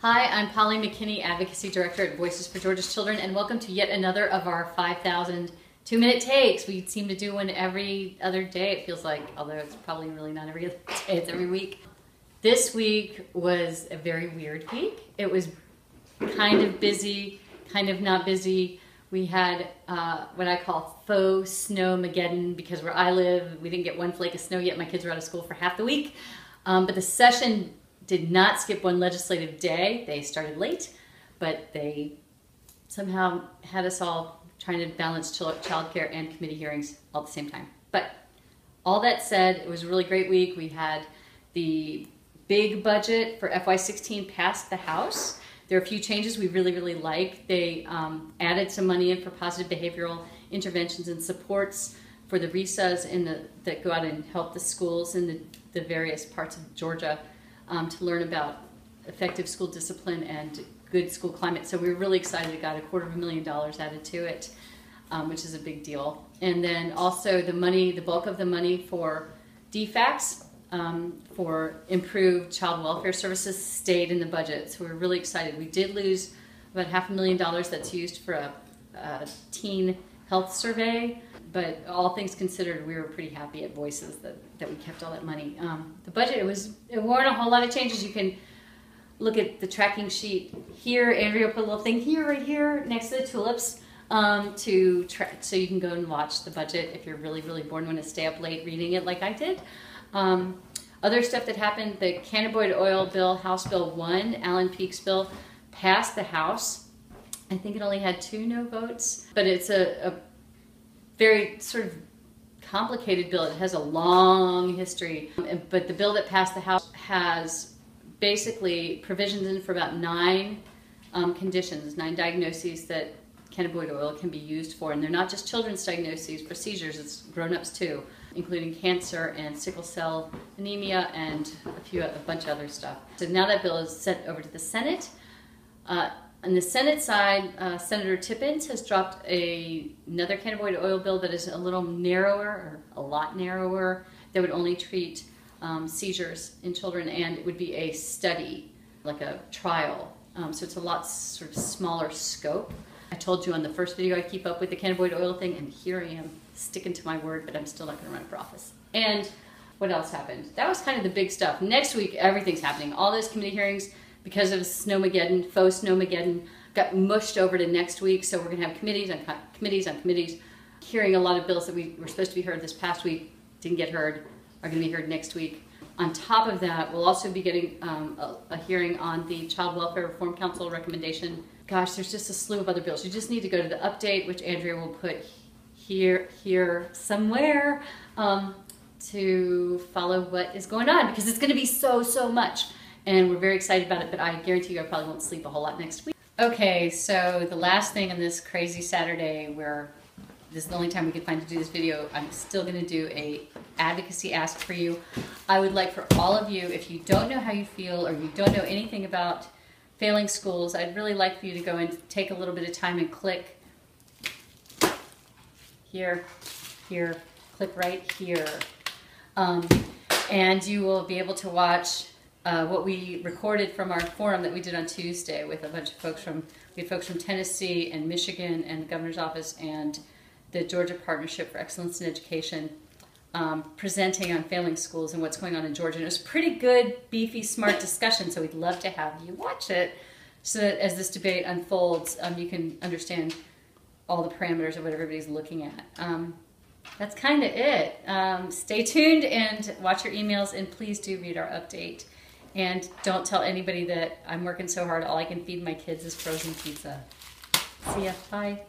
Hi, I'm Polly McKinney, Advocacy Director at Voices for Georgia's Children, and welcome to yet another of our 5,000 2-minute takes. We seem to do one every other day, it feels like, although it's probably really not every other day, it's every week. This week was a very weird week. It was kind of busy, kind of not busy. We had what I call faux snowmageddon, because where I live, we didn't get one flake of snow yet. My kids were out of school for half the week. But the session did not skip one legislative day. They started late, but they somehow had us all trying to balance childcare and committee hearings all at the same time. But all that said, it was a really great week. We had the big budget for FY16 passed the House. There are a few changes we really like. They added some money in for positive behavioral interventions and supports for the RESAs that go out and help the schools in the various parts of Georgia to learn about effective school discipline and good school climate. So we were really excited. It got $250,000 added to it, which is a big deal. And then also the bulk of the money for DFACs, for improved child welfare services, stayed in the budget. So we're really excited. We did lose about $500,000 that's used for a teen health survey, but all things considered, we were pretty happy at Voices that we kept all that money. The budget, it weren't a whole lot of changes. You can look at the tracking sheet here. Andrea put a little thing here, right here, next to the tulips, so you can go and watch the budget if you're really bored and want to stay up late reading it like I did. Other stuff that happened, the cannabinoid oil bill, House Bill 1, Alan Peake's bill, passed the House. I think it only had 2 no votes, but it's a very sort of complicated bill. It has a long history, but the bill that passed the House has basically provisions in for about 9 conditions, 9 diagnoses that cannabinoid oil can be used for. And they're not just children's diagnoses for seizures, it's grown-ups too, including cancer and sickle cell anemia and a bunch of other stuff. So now that bill is sent over to the Senate. On the Senate side, Senator Tippins has dropped another cannabinoid oil bill that is a little narrower, or a lot narrower, that would only treat seizures in children, and it would be a study, like a trial. So it's a lot sort of smaller scope. I told you on the first video I keep up with the cannabinoid oil thing, and here I am sticking to my word, but I'm still not going to run for office. And what else happened? That was kind of the big stuff. Next week, everything's happening. All those committee hearings, because of snowmageddon, faux snowmageddon, got mushed over to next week. So we're going to have committees on committees on committees, hearing a lot of bills that were supposed to be heard this past week, didn't get heard, are going to be heard next week. On top of that, we'll also be getting a hearing on the Child Welfare Reform Council recommendation. Gosh, there's just a slew of other bills. You just need to go to the update, which Andrea will put here somewhere, to follow what is going on, because it's going to be so much. And we're very excited about it, but I guarantee you I probably won't sleep a whole lot next week. Okay, so the last thing on this crazy Saturday, where this is the only time we could find to do this video, I'm still going to do a advocacy ask for you. I would like for all of you, if you don't know how you feel or you don't know anything about failing schools, I'd really like for you to go and take a little bit of time and click here, click right here. And you will be able to watch what we recorded from our forum that we did on Tuesday with a bunch of folks we had folks from Tennessee and Michigan and the governor's office and the Georgia Partnership for Excellence in Education, presenting on failing schools and what's going on in Georgia. And it was a pretty good, beefy, smart discussion, so we'd love to have you watch it so that as this debate unfolds, you can understand all the parameters of what everybody's looking at. That's kind of it. Stay tuned and watch your emails, and please do read our update. And don't tell anybody that I'm working so hard, all I can feed my kids is frozen pizza. See ya. Bye.